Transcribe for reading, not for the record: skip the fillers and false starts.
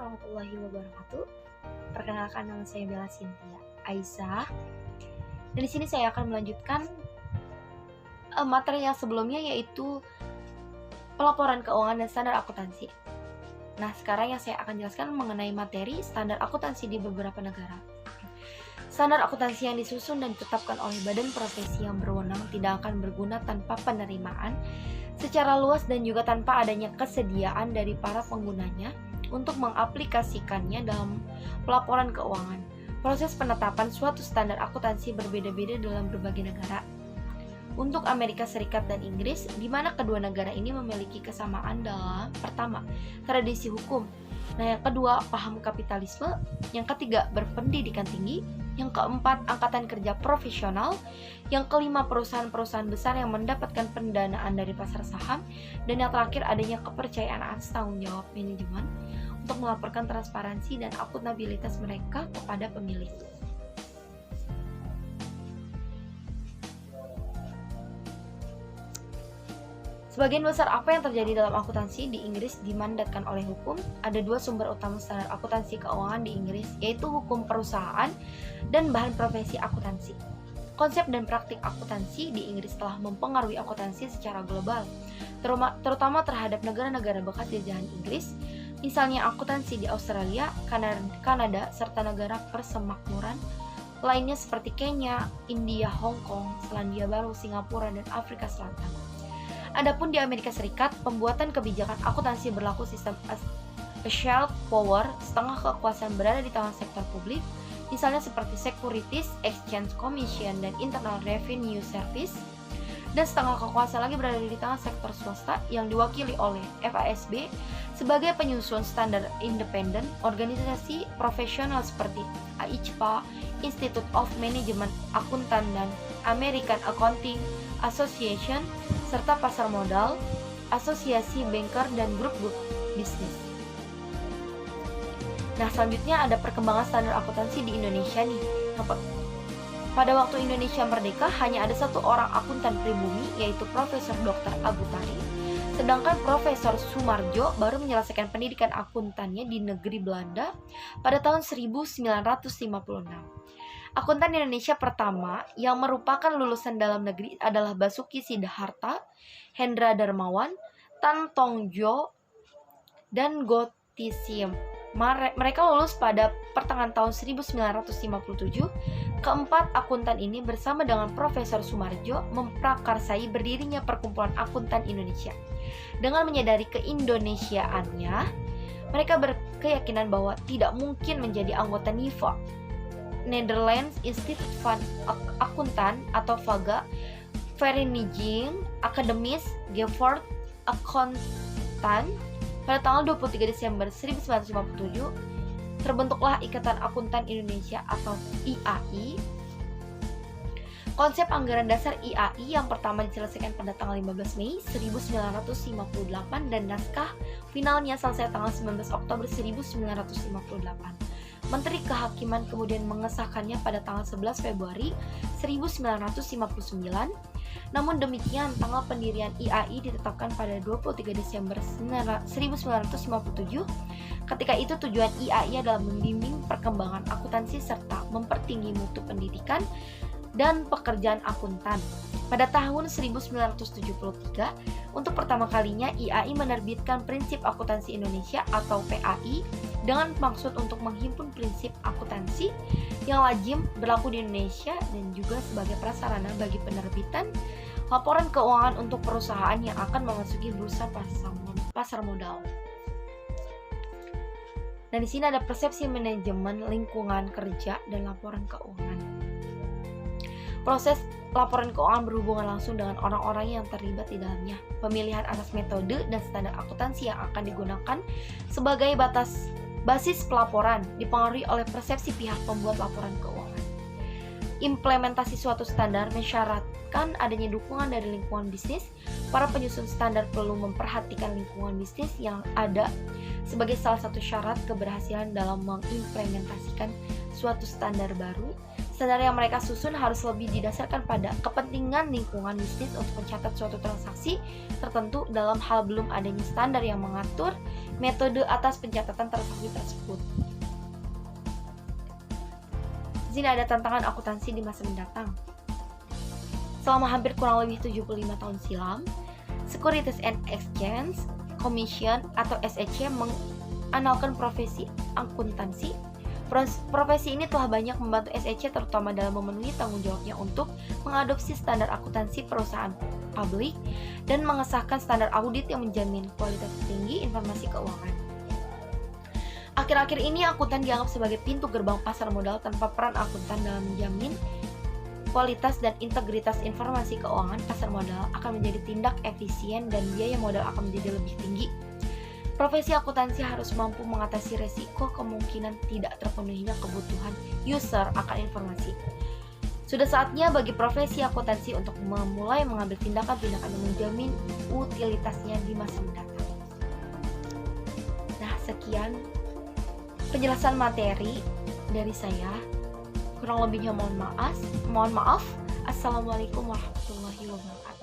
warahmatullahi wabarakatuh. Perkenalkan, nama saya Bella Cynthia Aisyah. Dan di sini saya akan melanjutkan materi yang sebelumnya, yaitu pelaporan keuangan dan standar akuntansi. Nah, sekarang yang saya akan jelaskan mengenai materi standar akuntansi di beberapa negara. Standar akuntansi yang disusun dan ditetapkan oleh badan profesi yang berwenang tidak akan berguna tanpa penerimaan secara luas dan juga tanpa adanya kesediaan dari para penggunanya untuk mengaplikasikannya dalam pelaporan keuangan. Proses penetapan suatu standar akuntansi berbeda-beda dalam berbagai negara. Untuk Amerika Serikat dan Inggris, di mana kedua negara ini memiliki kesamaan dalam pertama, tradisi hukum. Nah, yang kedua, paham kapitalisme. Yang ketiga, berpendidikan tinggi. Yang keempat, angkatan kerja profesional. Yang kelima, perusahaan-perusahaan besar yang mendapatkan pendanaan dari pasar saham. Dan yang terakhir, adanya kepercayaan atas tanggung jawab manajemen untuk melaporkan transparansi dan akuntabilitas mereka kepada pemilik. Sebagian besar apa yang terjadi dalam akuntansi di Inggris dimandatkan oleh hukum. Ada dua sumber utama standar akuntansi keuangan di Inggris, yaitu hukum perusahaan dan bahan profesi akuntansi. Konsep dan praktik akuntansi di Inggris telah mempengaruhi akuntansi secara global, terutama terhadap negara-negara bekas jajahan Inggris, misalnya akuntansi di Australia, Kanada, serta negara persemakmuran lainnya seperti Kenya, India, Hong Kong, Selandia Baru, Singapura, dan Afrika Selatan. Adapun di Amerika Serikat, pembuatan kebijakan akuntansi berlaku sistem shelf power, setengah kekuasaan berada di tangan sektor publik, misalnya seperti Securities Exchange Commission dan Internal Revenue Service, dan setengah kekuasaan lagi berada di tangan sektor swasta yang diwakili oleh FASB sebagai penyusun standar independen, organisasi profesional seperti AICPA, Institute of Management Akuntan dan American Accounting Association, serta pasar modal, asosiasi banker, dan grup-grup bisnis. Nah, selanjutnya ada perkembangan standar akuntansi di Indonesia nih. Pada waktu Indonesia merdeka, hanya ada satu orang akuntan pribumi, yaitu Profesor Dr. Agutari. Sedangkan Profesor Sumarjo baru menyelesaikan pendidikan akuntannya di negeri Belanda pada tahun 1956. Akuntan Indonesia pertama yang merupakan lulusan dalam negeri adalah Basuki Siddharta, Hendra Darmawan, Tan Tongjo, dan Gotisiem. Mereka lulus pada pertengahan tahun 1957. Keempat akuntan ini bersama dengan Profesor Sumarjo memprakarsai berdirinya Perkumpulan Akuntan Indonesia. Dengan menyadari keindonesiaannya, mereka berkeyakinan bahwa tidak mungkin menjadi anggota NIVA, Netherlands Institute van Accountant atau VAGA, Vereniging Akademis Gevoerd Accountant. Pada tanggal 23 Desember 1957, terbentuklah Ikatan Akuntan Indonesia atau IAI. Konsep anggaran dasar IAI yang pertama diselesaikan pada tanggal 15 Mei 1958 dan naskah finalnya selesai tanggal 19 Oktober 1958. Menteri Kehakiman kemudian mengesahkannya pada tanggal 11 Februari 1959. Namun demikian, tanggal pendirian IAI ditetapkan pada 23 Desember 1957. Ketika itu tujuan IAI adalah membimbing perkembangan akuntansi serta mempertinggi mutu pendidikan dan pekerjaan akuntan. Pada tahun 1973, untuk pertama kalinya IAI menerbitkan Prinsip Akuntansi Indonesia atau PAI dengan maksud untuk menghimpun prinsip akuntansi yang lazim berlaku di Indonesia dan juga sebagai prasarana bagi penerbitan laporan keuangan untuk perusahaan yang akan memasuki bursa pasar modal. Dan di sini ada persepsi manajemen lingkungan kerja dan laporan keuangan. Proses laporan keuangan berhubungan langsung dengan orang-orang yang terlibat di dalamnya. Pemilihan atas metode dan standar akuntansi yang akan digunakan sebagai basis pelaporan dipengaruhi oleh persepsi pihak pembuat laporan keuangan. Implementasi suatu standar mensyaratkan adanya dukungan dari lingkungan bisnis. Para penyusun standar perlu memperhatikan lingkungan bisnis yang ada sebagai salah satu syarat keberhasilan dalam mengimplementasikan suatu standar baru, Standar yang mereka susun harus lebih didasarkan pada kepentingan lingkungan bisnis untuk mencatat suatu transaksi tertentu dalam hal belum adanya standar yang mengatur metode atas pencatatan transaksi tersebut. Di sini ada tantangan akuntansi di masa mendatang. Selama hampir kurang lebih 75 tahun silam, Securities and Exchange Commission atau SEC menganalkan profesi akuntansi. Profesi ini telah banyak membantu SEC terutama dalam memenuhi tanggung jawabnya untuk mengadopsi standar akuntansi perusahaan publik dan mengesahkan standar audit yang menjamin kualitas tinggi informasi keuangan. Akhir-akhir ini akuntan dianggap sebagai pintu gerbang pasar modal tanpa peran akuntan dalam menjamin kualitas dan integritas informasi keuangan pasar modal akan menjadi tindak efisien dan biaya modal akan menjadi lebih tinggi. Profesi akuntansi harus mampu mengatasi resiko kemungkinan tidak terpenuhinya kebutuhan user akan informasi. Sudah saatnya bagi profesi akuntansi untuk memulai mengambil tindakan-tindakan yang menjamin utilitasnya di masa mendatang. Nah, sekian penjelasan materi dari saya. Kurang lebihnya mohon maaf. Assalamualaikum warahmatullahi wabarakatuh.